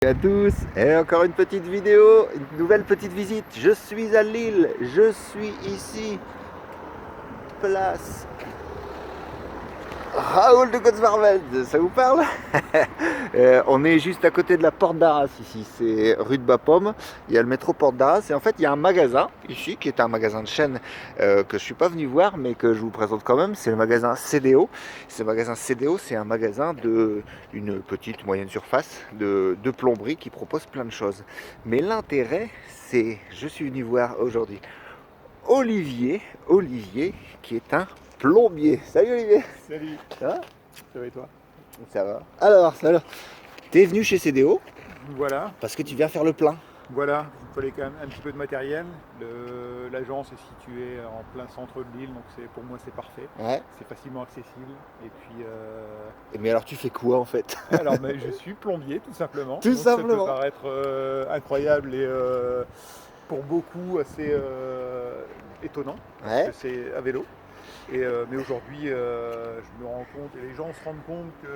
À tous, et encore une petite vidéo, une nouvelle petite visite. Je suis à Lille, je suis ici, place Raoul de Cotsvarveld, ça vous parle? On est juste à côté de la Porte d'Arras ici, c'est rue de Bapaume, il y a le métro Porte d'Arras et en fait il y a un magasin ici qui est un magasin de chaîne que je ne suis pas venu voir mais que je vous présente quand même, c'est le magasin CDO. Ce magasin CDO c'est un magasin de une petite moyenne surface de plomberie qui propose plein de choses. Mais l'intérêt c'est, je suis venu voir aujourd'hui Olivier qui est un plombier. Salut Olivier. Salut, Ça va? ça va et toi? Ça va. Alors, t'es venu chez CDO Voilà, parce que tu viens faire le plein. voilà, il me fallait quand même un petit peu de matériel. L'agence est située en plein centre de l'île, donc pour moi c'est parfait. Ouais. C'est facilement accessible. Et puis, Mais alors tu fais quoi en fait? alors je suis plombier tout simplement. Tout Donc ça peut simplement. paraître incroyable et pour beaucoup assez étonnant, parce Ouais. que c'est à vélo. Mais aujourd'hui, je me rends compte, et les gens se rendent compte que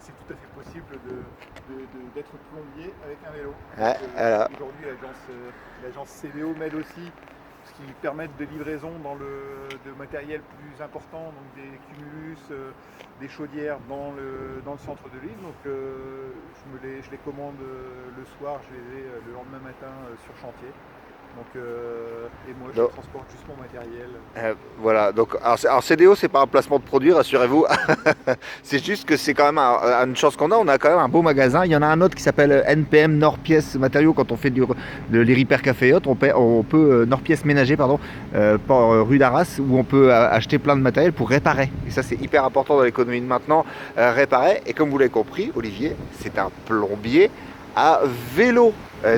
c'est tout à fait possible d'être plombier avec un vélo. Ouais. Voilà. Aujourd'hui, l'agence CVO m'aide aussi, ce qui permet de livraison de matériel plus important, donc des cumulus, des chaudières dans le centre de l'île. Donc je les commande le soir, je les ai le lendemain matin sur chantier. Donc, et moi je Donc, transporte juste mon matériel. voilà. Donc, alors CDO, c'est pas un placement de produit, rassurez-vous. C'est juste que c'est quand même une chance qu'on a. On a quand même un beau magasin. Il y en a un autre qui s'appelle NPM Nord Pièces Matériaux. Quand on fait de l'Hériper Café et autres, on peut Nord Pièces Ménagers, pardon, rue d'Arras, où on peut acheter plein de matériel pour réparer. Et ça, c'est hyper important dans l'économie de maintenant, réparer. Et comme vous l'avez compris, Olivier, c'est un plombier à vélo.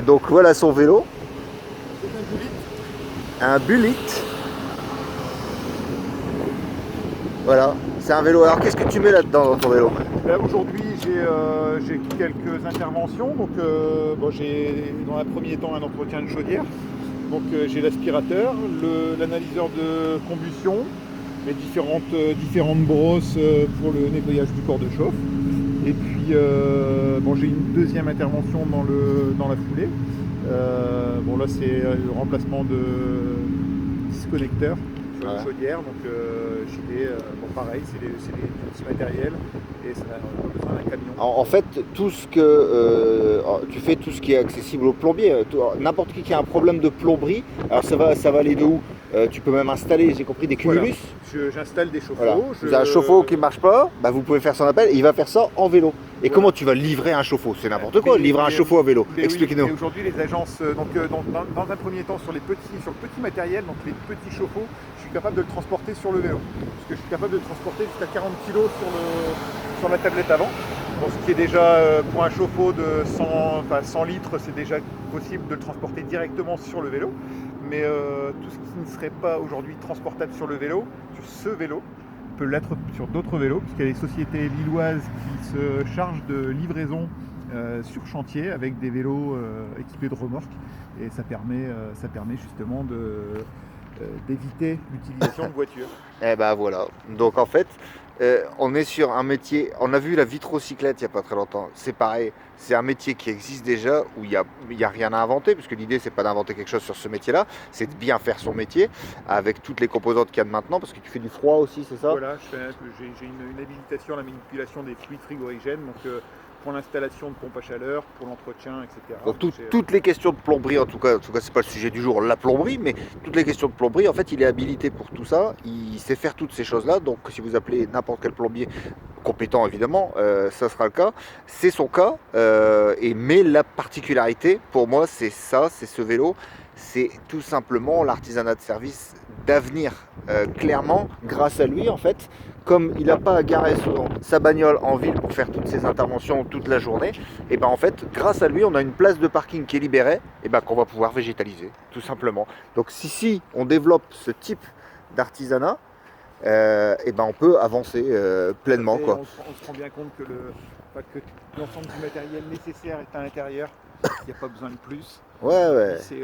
Donc voilà son vélo. Un Bullitt. Voilà, c'est un vélo. Alors qu'est-ce que tu mets là-dedans dans ton vélo? Aujourd'hui, j'ai quelques interventions. Donc, j'ai dans un premier temps un entretien de chaudière. Donc, j'ai l'aspirateur, l'analyseur de combustion, les différentes brosses pour le nettoyage du corps de chauffe. Et puis, j'ai une deuxième intervention dans la foulée. Là, c'est le remplacement de disconnecteurs sur une Voilà. chaudière. Donc, pareil, c'est des petits matériels et ça n'a pas besoin d'un camion. En fait, tout ce que tu fais, tout ce qui est accessible au plombier, n'importe qui a un problème de plomberie, alors ça va aller de où? Tu peux même installer, j'ai compris, des Voilà, cumulus. j'installe des chauffe-eau. Voilà. Vous avez un chauffe-eau qui ne marche pas, bah vous pouvez faire son appel et il va faire ça en vélo. Et Voilà. comment tu vas livrer un chauffe-eau? C'est n'importe quoi, livrer un chauffe-eau à vélo. Oui, Expliquez-nous. et aujourd'hui, les agences, dans un premier temps, sur le petit matériel, donc les petits chauffe-eau, je suis capable de le transporter sur le vélo. Parce que je suis capable de le transporter jusqu'à 40 kg sur la tablette avant. Bon, ce qui est déjà, pour un chauffe-eau de 100 litres, c'est déjà possible de le transporter directement sur le vélo. Mais tout ce qui ne serait pas aujourd'hui transportable sur le vélo, sur ce vélo, peut l'être sur d'autres vélos, puisqu'il y a des sociétés lilloises qui se chargent de livraison sur chantier avec des vélos équipés de remorques. Et ça permet justement d'éviter l'utilisation de voitures. Eh ben voilà. Donc en fait, on est sur un métier. On a vu la vitrocyclette il n'y a pas très longtemps. C'est pareil. C'est un métier qui existe déjà où il y a rien à inventer, puisque l'idée c'est pas d'inventer quelque chose sur ce métier-là, c'est de bien faire son métier avec toutes les composantes qu'il y a de maintenant, parce que tu fais du froid aussi, c'est ça? Voilà, j'ai une habilitation à la manipulation des fluides frigorigènes, donc pour l'installation de pompes à chaleur, pour l'entretien, etc. Donc toutes les questions de plomberie, en tout cas c'est pas le sujet du jour, la plomberie, mais toutes les questions de plomberie, en fait il est habilité pour tout ça, il sait faire toutes ces choses-là, donc si vous appelez n'importe quel plombier, compétent évidemment, ça sera le cas, c'est son cas, mais la particularité pour moi c'est ça, c'est ce vélo, c'est tout simplement l'artisanat de service d'avenir, clairement, grâce à lui en fait, comme il n'a pas à garer sa bagnole en ville pour faire toutes ses interventions toute la journée, et ben en fait, grâce à lui, on a une place de parking qui est libérée, et ben qu'on va pouvoir végétaliser, tout simplement. Donc si on développe ce type d'artisanat, et ben on peut avancer pleinement, Et quoi. on se rend bien compte que l'ensemble du matériel nécessaire est à l'intérieur, il n'y a pas besoin de plus. Ouais. C'est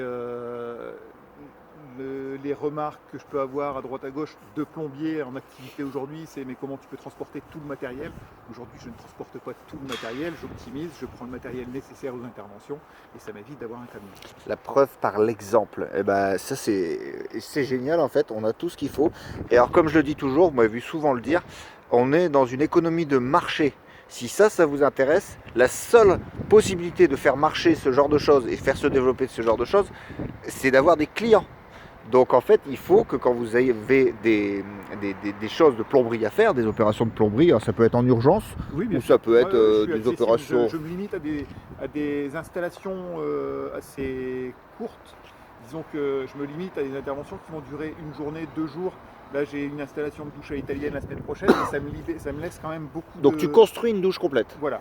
les remarques que je peux avoir à droite à gauche de plombiers en activité aujourd'hui, c'est mais comment tu peux transporter tout le matériel? Aujourd'hui, je ne transporte pas tout le matériel, j'optimise, je prends le matériel nécessaire aux interventions et ça m'évite d'avoir un camion. La preuve par l'exemple. Et ben ça c'est génial en fait, on a tout ce qu'il faut. Et alors comme je le dis toujours, vous m'avez vu souvent le dire, on est dans une économie de marché. Si ça vous intéresse, la seule possibilité de faire marcher ce genre de choses et faire se développer ce genre de choses, c'est d'avoir des clients. Donc en fait, il faut que quand vous avez des choses de plomberie à faire, des opérations de plomberie, alors ça peut être en urgence, Oui, bien ou sûr. ça peut être Je suis des accessible. opérations... Je me limite à des installations assez courtes. Disons que je me limite à des interventions qui vont durer une journée, 2 jours. Là, j'ai une installation de douche à l'italienne la semaine prochaine et ça me laisse quand même beaucoup Donc de... tu construis une douche complète. Voilà,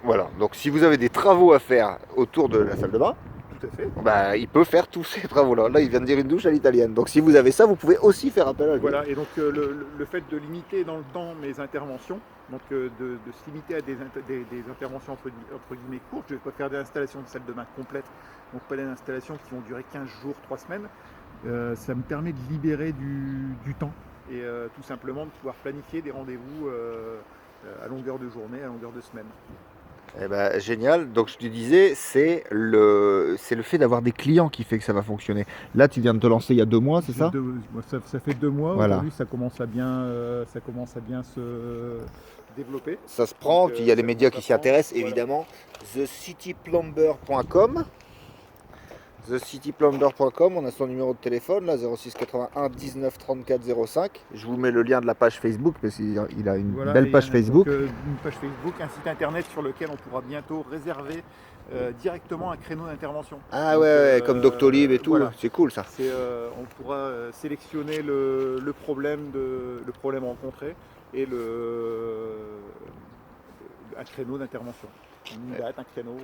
Voilà, donc si vous avez des travaux à faire autour de la salle de bain, tout à fait. bah, il peut faire tous ces travaux-là. Là, il vient de dire une douche à l'italienne. Donc si vous avez ça, vous pouvez aussi faire appel à lui. Voilà, et donc le fait de limiter dans le temps mes interventions, donc de se limiter à des interventions entre guillemets courtes, je ne vais pas faire des installations de salle de bain complètes, donc pas des installations qui vont durer 15 jours, 3 semaines. Ça me permet de libérer du temps et tout simplement de pouvoir planifier des rendez-vous à longueur de journée, à longueur de semaine. Eh ben, génial. Donc je te disais, c'est le fait d'avoir des clients qui fait que ça va fonctionner. Là, tu viens de te lancer il y a 2 mois, c'est ça? Ça fait 2 mois. Voilà. Aujourd'hui, ça commence à bien se développer. Ça se prend, Donc, puis il y a les ça médias commence qui à s'y intéressent, prendre, évidemment. TheCityPlumber.com. TheCityPlumber.com, on a son numéro de téléphone, là, 06 81 19 34 05. Je vous mets le lien de la page Facebook, parce qu'il a une Voilà, belle et page donc, Facebook. une page Facebook, un site internet sur lequel on pourra bientôt réserver directement un créneau d'intervention. Ah Donc, ouais, comme Doctolib et tout, voilà. c'est cool ça. On pourra sélectionner le problème rencontré et un créneau d'intervention. Une date, un créneau.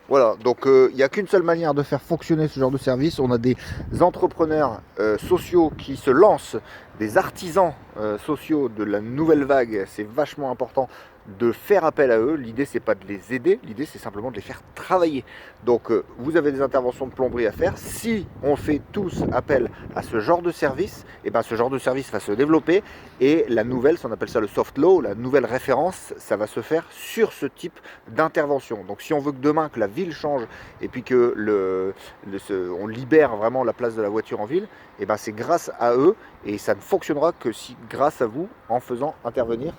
Voilà, donc il n'y a qu'une seule manière de faire fonctionner ce genre de service. On a des entrepreneurs sociaux qui se lancent, des artisans sociaux de la nouvelle vague. C'est vachement important de faire appel à eux. L'idée, c'est pas de les aider, l'idée, c'est simplement de les faire travailler. Donc vous avez des interventions de plomberie à faire. Si on fait tous appel à ce genre de service, et ben, ce genre de service va se développer. Et la nouvelle, on appelle ça le soft law, la nouvelle référence, ça va se faire sur ce type d'intervention. Donc si on veut que demain que la ville change et puis que on libère vraiment la place de la voiture en ville, et ben c'est grâce à eux et ça ne fonctionnera que si grâce à vous en faisant intervenir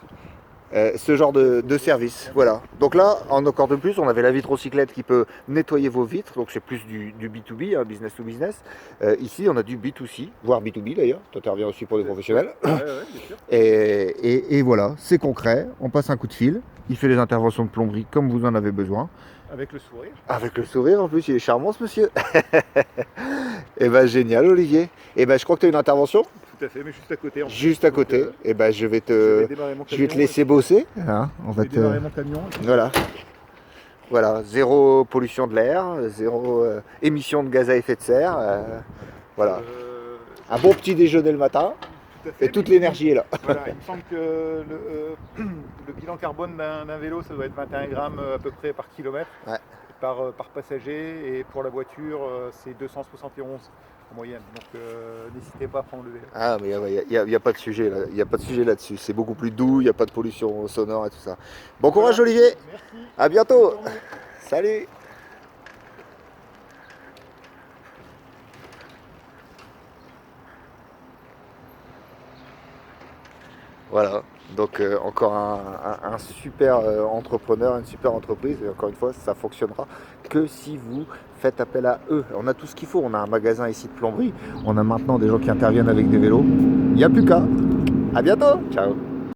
ce genre de service. Voilà. Donc là, encore de plus, on avait la vitre-recyclette qui peut nettoyer vos vitres, donc c'est plus du B2B, hein, business to business. Ici, on a du B2C, voire B2B d'ailleurs, tu interviens aussi pour des professionnels. Bien sûr. Et voilà, c'est concret, on passe un coup de fil, il fait les interventions de plomberie comme vous en avez besoin. Avec le sourire. Avec le sourire en plus, il est charmant ce monsieur. Et ben génial Olivier. Et ben je crois que tu as une intervention. Tout à fait, mais juste à côté. En fait. Juste à côté. Donc, et ben je vais je te laisser bosser. Hein, en je vais fait, démarrer mon camion. Voilà, zéro pollution de l'air, zéro émission de gaz à effet de serre. Voilà. Un bon petit déjeuner le matin. Tout à fait, et toute l'énergie est là. Voilà, il me semble que le bilan carbone d'un vélo, ça doit être 21 grammes à peu près par kilomètre, Ouais. par passager, et pour la voiture, c'est 271 en moyenne. Donc n'hésitez pas à prendre le vélo. Ah mais il n'y a pas de sujet là, il n'y a pas de sujet là-dessus. C'est beaucoup plus doux, il n'y a pas de pollution sonore et tout ça. Bon courage Olivier. Merci. À bientôt. Salut. Voilà, donc encore un super entrepreneur, une super entreprise, et encore une fois, ça fonctionnera que si vous faites appel à eux. On a tout ce qu'il faut, on a un magasin ici de plomberie, on a maintenant des gens qui interviennent avec des vélos, il n'y a plus qu'à. À bientôt, ciao.